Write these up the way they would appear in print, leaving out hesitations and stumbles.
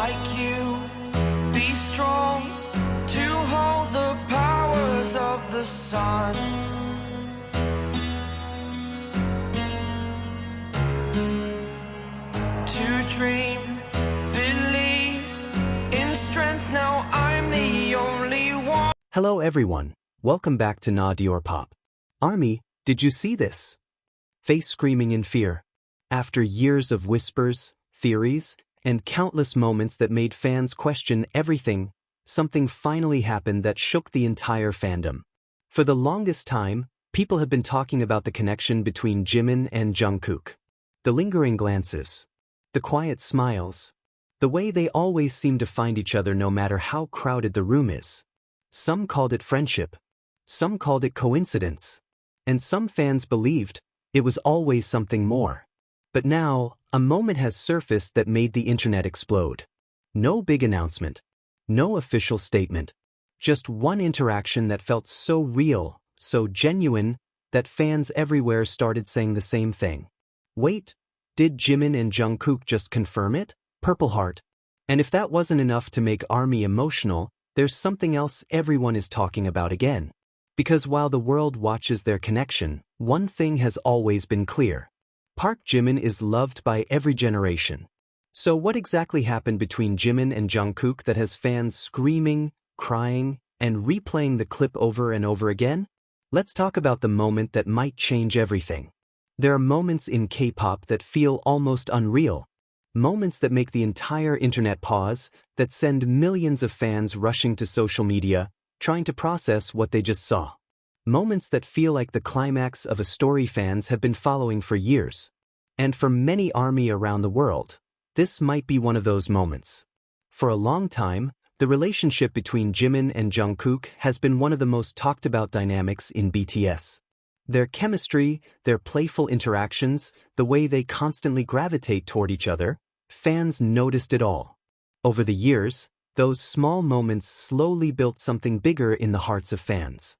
like you. Be strong to hold the powers of the sun. To dream, believe in strength. Now I'm the only one. Hello everyone, welcome back to Na Dior Pop. Army, did you see this? Face screaming in fear. After years of whispers, theories, and countless moments that made fans question everything, something finally happened that shook the entire fandom. For the longest time, people have been talking about the connection between Jimin and Jungkook. The lingering glances, the quiet smiles, the way they always seem to find each other no matter how crowded the room is. Some called it friendship, some called it coincidence, and some fans believed it was always something more. But now, a moment has surfaced that made the internet explode. No big announcement, no official statement, just one interaction that felt so real, so genuine, that fans everywhere started saying the same thing. Wait, did Jimin and Jungkook just confirm it? Purple Heart. And if that wasn't enough to make ARMY emotional, there's something else everyone is talking about again. Because while the world watches their connection, one thing has always been clear. Park Jimin is loved by every generation. So what exactly happened between Jimin and Jungkook that has fans screaming, crying, and replaying the clip over and over again? Let's talk about the moment that might change everything. There are moments in K-pop that feel almost unreal. Moments that make the entire internet pause, that send millions of fans rushing to social media, trying to process what they just saw. Moments that feel like the climax of a story fans have been following for years. And for many ARMY around the world, this might be one of those moments. For a long time, the relationship between Jimin and Jungkook has been one of the most talked about dynamics in BTS. Their chemistry, their playful interactions, the way they constantly gravitate toward each other, fans noticed it all. Over the years, those small moments slowly built something bigger in the hearts of fans.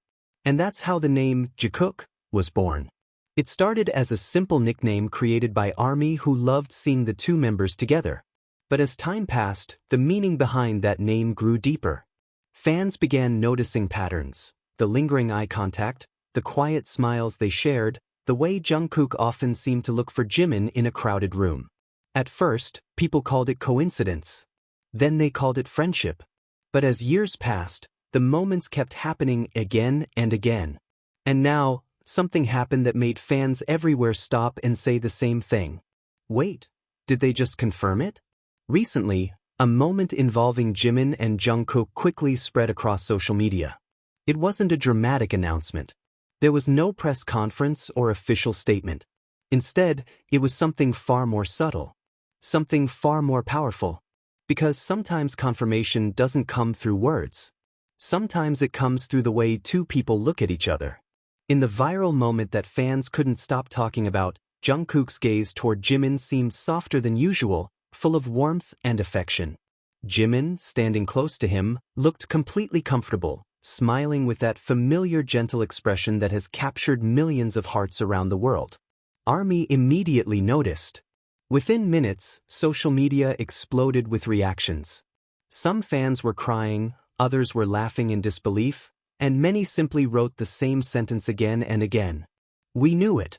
And that's how the name Jikook was born. It started as a simple nickname created by ARMY who loved seeing the two members together. But as time passed, the meaning behind that name grew deeper. Fans began noticing patterns, the lingering eye contact, the quiet smiles they shared, the way Jungkook often seemed to look for Jimin in a crowded room. At first, people called it coincidence. Then they called it friendship. But as years passed, the moments kept happening again and again. And now, something happened that made fans everywhere stop and say the same thing. Wait, did they just confirm it? Recently, a moment involving Jimin and Jungkook quickly spread across social media. It wasn't a dramatic announcement. There was no press conference or official statement. Instead, it was something far more subtle. Something far more powerful. Because sometimes confirmation doesn't come through words. Sometimes it comes through the way two people look at each other. In the viral moment that fans couldn't stop talking about, Jungkook's gaze toward Jimin seemed softer than usual, full of warmth and affection. Jimin, standing close to him, looked completely comfortable, smiling with that familiar gentle expression that has captured millions of hearts around the world. ARMY immediately noticed. Within minutes, social media exploded with reactions. Some fans were crying, others were laughing in disbelief, and many simply wrote the same sentence again and again. We knew it.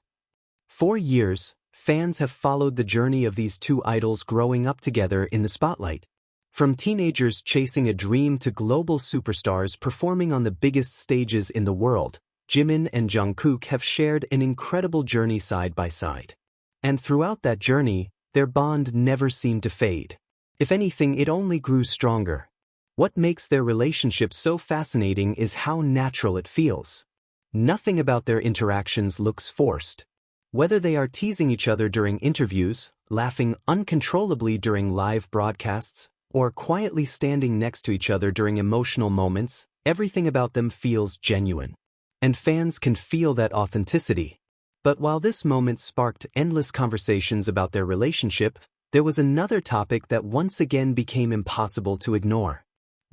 For years, fans have followed the journey of these two idols growing up together in the spotlight. From teenagers chasing a dream to global superstars performing on the biggest stages in the world, Jimin and Jungkook have shared an incredible journey side by side. And throughout that journey, their bond never seemed to fade. If anything, it only grew stronger. What makes their relationship so fascinating is how natural it feels. Nothing about their interactions looks forced. Whether they are teasing each other during interviews, laughing uncontrollably during live broadcasts, or quietly standing next to each other during emotional moments, everything about them feels genuine. And fans can feel that authenticity. But while this moment sparked endless conversations about their relationship, there was another topic that once again became impossible to ignore.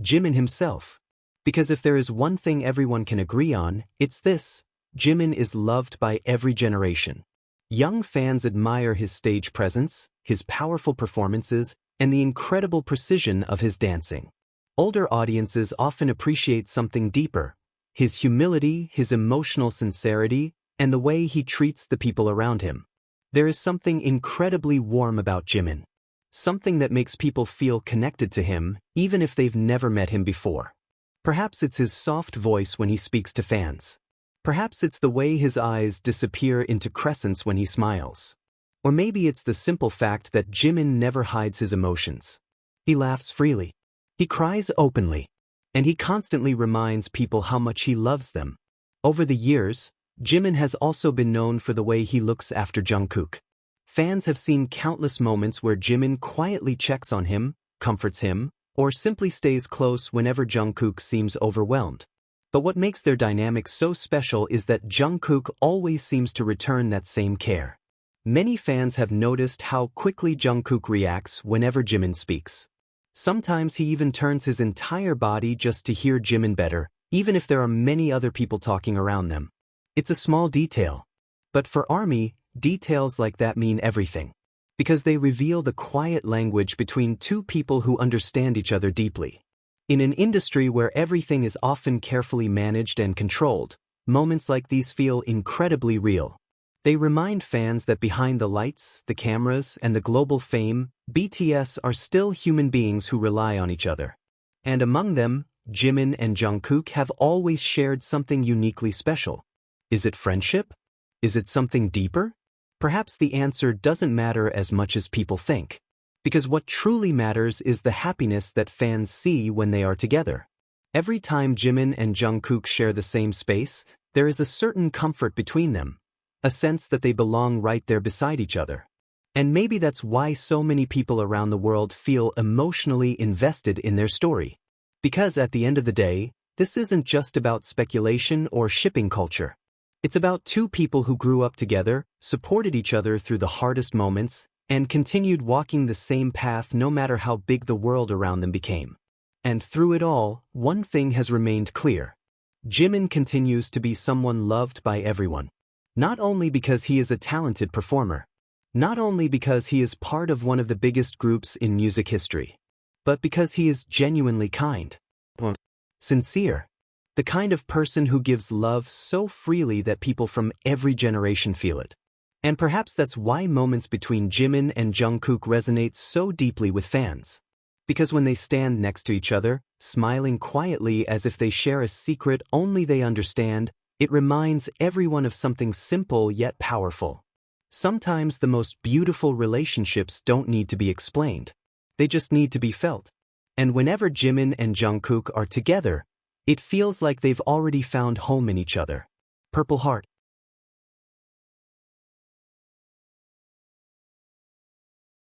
Jimin himself. Because if there is one thing everyone can agree on, it's this: Jimin is loved by every generation. Young fans admire his stage presence, his powerful performances, and the incredible precision of his dancing. Older audiences often appreciate something deeper: his humility, his emotional sincerity, and the way he treats the people around him. There is something incredibly warm about Jimin. Something that makes people feel connected to him, even if they've never met him before. Perhaps it's his soft voice when he speaks to fans. Perhaps it's the way his eyes disappear into crescents when he smiles. Or maybe it's the simple fact that Jimin never hides his emotions. He laughs freely. He cries openly. And he constantly reminds people how much he loves them. Over the years, Jimin has also been known for the way he looks after Jungkook. Fans have seen countless moments where Jimin quietly checks on him, comforts him, or simply stays close whenever Jungkook seems overwhelmed. But what makes their dynamic so special is that Jungkook always seems to return that same care. Many fans have noticed how quickly Jungkook reacts whenever Jimin speaks. Sometimes he even turns his entire body just to hear Jimin better, even if there are many other people talking around them. It's a small detail. But for ARMY, details like that mean everything. Because they reveal the quiet language between two people who understand each other deeply. In an industry where everything is often carefully managed and controlled, moments like these feel incredibly real. They remind fans that behind the lights, the cameras, and the global fame, BTS are still human beings who rely on each other. And among them, Jimin and Jungkook have always shared something uniquely special. Is it friendship? Is it something deeper? Perhaps the answer doesn't matter as much as people think. Because what truly matters is the happiness that fans see when they are together. Every time Jimin and Jungkook share the same space, there is a certain comfort between them. A sense that they belong right there beside each other. And maybe that's why so many people around the world feel emotionally invested in their story. Because at the end of the day, this isn't just about speculation or shipping culture. It's about two people who grew up together, supported each other through the hardest moments, and continued walking the same path no matter how big the world around them became. And through it all, one thing has remained clear. Jimin continues to be someone loved by everyone. Not only because he is a talented performer. Not only because he is part of one of the biggest groups in music history. But because he is genuinely kind. Sincere. The kind of person who gives love so freely that people from every generation feel it. And perhaps that's why moments between Jimin and Jungkook resonate so deeply with fans. Because when they stand next to each other, smiling quietly as if they share a secret only they understand, it reminds everyone of something simple yet powerful. Sometimes the most beautiful relationships don't need to be explained. They just need to be felt. And whenever Jimin and Jungkook are together, it feels like they've already found home in each other. Purple Heart.